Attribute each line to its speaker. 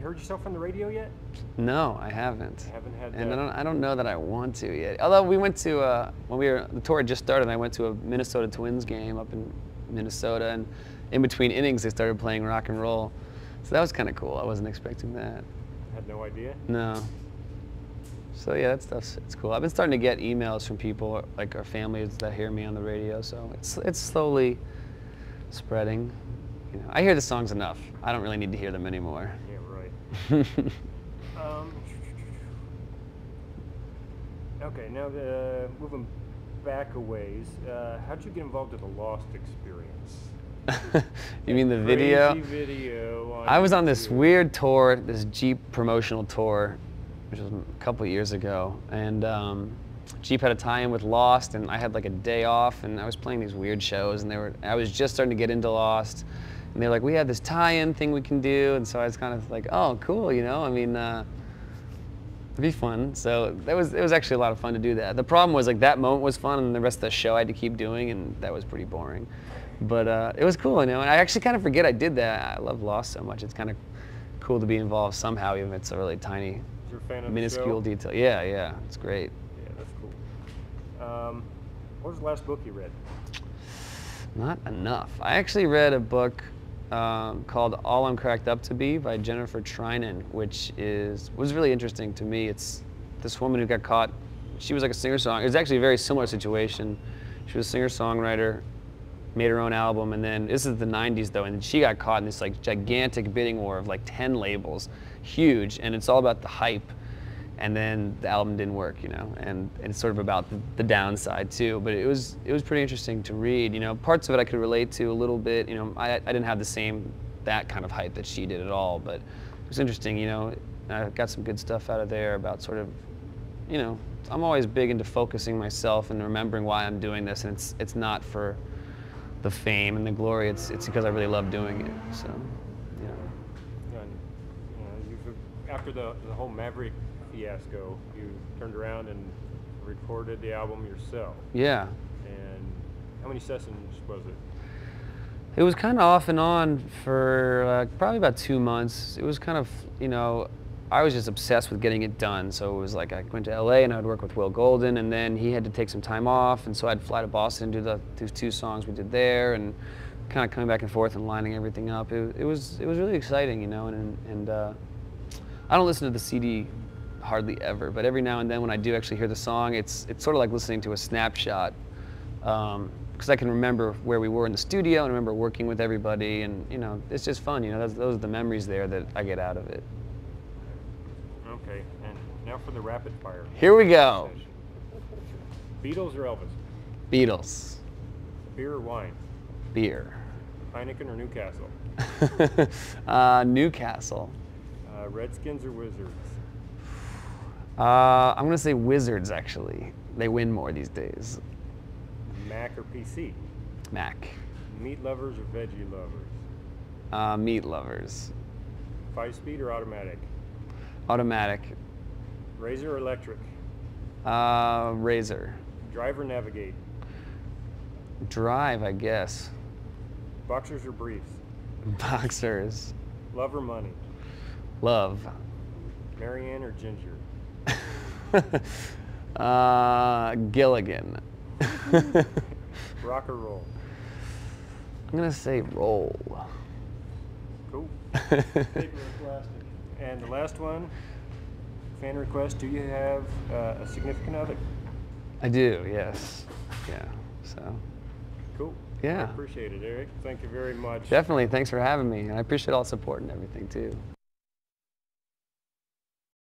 Speaker 1: heard yourself on the radio yet?
Speaker 2: No, I haven't.
Speaker 1: I haven't had
Speaker 2: and
Speaker 1: that.
Speaker 2: I don't know that I want to yet. Although we went to, when the tour had just started, and I went to a Minnesota Twins game up in Minnesota, and in between innings they started playing rock and roll. So that was kind of cool. I wasn't expecting that.
Speaker 1: Had no idea?
Speaker 2: No. So yeah, that stuff's, it's cool. I've been starting to get emails from people, like our families that hear me on the radio, so it's slowly spreading. You know, I hear the songs enough. I don't really need to hear them anymore.
Speaker 1: Yeah, right. Okay, now moving back a ways, how'd you get involved with the Lost experience?
Speaker 2: You mean the video?
Speaker 1: Crazy video.
Speaker 2: I was on this weird tour, this Jeep promotional tour, which was a couple years ago, and Jeep had a tie-in with Lost, and I had like a day off, and I was playing these weird shows, and I was just starting to get into Lost, and they were like, we have this tie-in thing we can do, and so I was kind of like, oh, cool, you know, I mean, it'd be fun. So it was actually a lot of fun to do that. The problem was like that moment was fun, and the rest of the show I had to keep doing, and that was pretty boring. But it was cool, you know, and I actually kind of forget I did that. I love Lost so much. It's kind of cool to be involved somehow, even if it's a really tiny,
Speaker 1: You're a fan of
Speaker 2: minuscule
Speaker 1: the show?
Speaker 2: detail. Yeah, yeah, it's great.
Speaker 1: Yeah, that's cool. What was the last book you read?
Speaker 2: Not enough. I actually read a book called All I'm Cracked Up to Be by Jennifer Trinan, which was really interesting to me. It's this woman who got caught. She was like a singer-songwriter. It was actually a very similar situation. She was a singer-songwriter, made her own album, and then this is the 90s though, and she got caught in this like gigantic bidding war of like 10 labels, huge, and it's all about the hype. And then the album didn't work, you know, and it's sort of about the downside too. But it was pretty interesting to read, you know. Parts of it I could relate to a little bit, you know. I didn't have that kind of hype that she did at all, but it was interesting, you know. I got some good stuff out of there about sort of, you know, I'm always big into focusing myself and remembering why I'm doing this, and it's not for the fame and the glory. It's because I really love doing it. So, you know.
Speaker 1: And, after the whole Maverick fiasco, you turned around and recorded the album yourself.
Speaker 2: Yeah.
Speaker 1: And how many sessions was it?
Speaker 2: It was kind of off and on for probably about 2 months. It was kind of, you know, I was just obsessed with getting it done. So it was like I went to LA and I'd work with Will Golden, and then he had to take some time off, and so I'd fly to Boston and do the 2 songs we did there, and kind of coming back and forth and lining everything up. It was really exciting, you know, and I don't listen to the CD hardly ever, but every now and then when I do actually hear the song, it's sort of like listening to a snapshot, because I can remember where we were in the studio and remember working with everybody, and you know, it's just fun, you know. Those are the memories there that I get out of it.
Speaker 1: Okay, and now for the rapid fire.
Speaker 2: Here we go.
Speaker 1: Beatles or Elvis?
Speaker 2: Beatles.
Speaker 1: Beer or wine?
Speaker 2: Beer.
Speaker 1: Heineken or Newcastle?
Speaker 2: Newcastle.
Speaker 1: Redskins or Wizards?
Speaker 2: I'm gonna say Wizards, actually. They win more these days.
Speaker 1: Mac or PC?
Speaker 2: Mac.
Speaker 1: Meat lovers or veggie lovers?
Speaker 2: Meat lovers.
Speaker 1: 5-speed or automatic?
Speaker 2: Automatic.
Speaker 1: Razor or electric?
Speaker 2: Razor.
Speaker 1: Drive or navigate?
Speaker 2: Drive, I guess.
Speaker 1: Boxers or briefs?
Speaker 2: Boxers.
Speaker 1: Love or money?
Speaker 2: Love.
Speaker 1: Marianne or Ginger?
Speaker 2: Gilligan.
Speaker 1: Rock or roll?
Speaker 2: I'm gonna say roll.
Speaker 1: Cool. Paper or plastic? And the last one, fan request, do you have a significant other?
Speaker 2: I do, yes. Yeah, so.
Speaker 1: Cool.
Speaker 2: Yeah.
Speaker 1: I appreciate it, Eric. Thank you very much.
Speaker 2: Definitely, thanks for having me. And I appreciate all the support and everything too.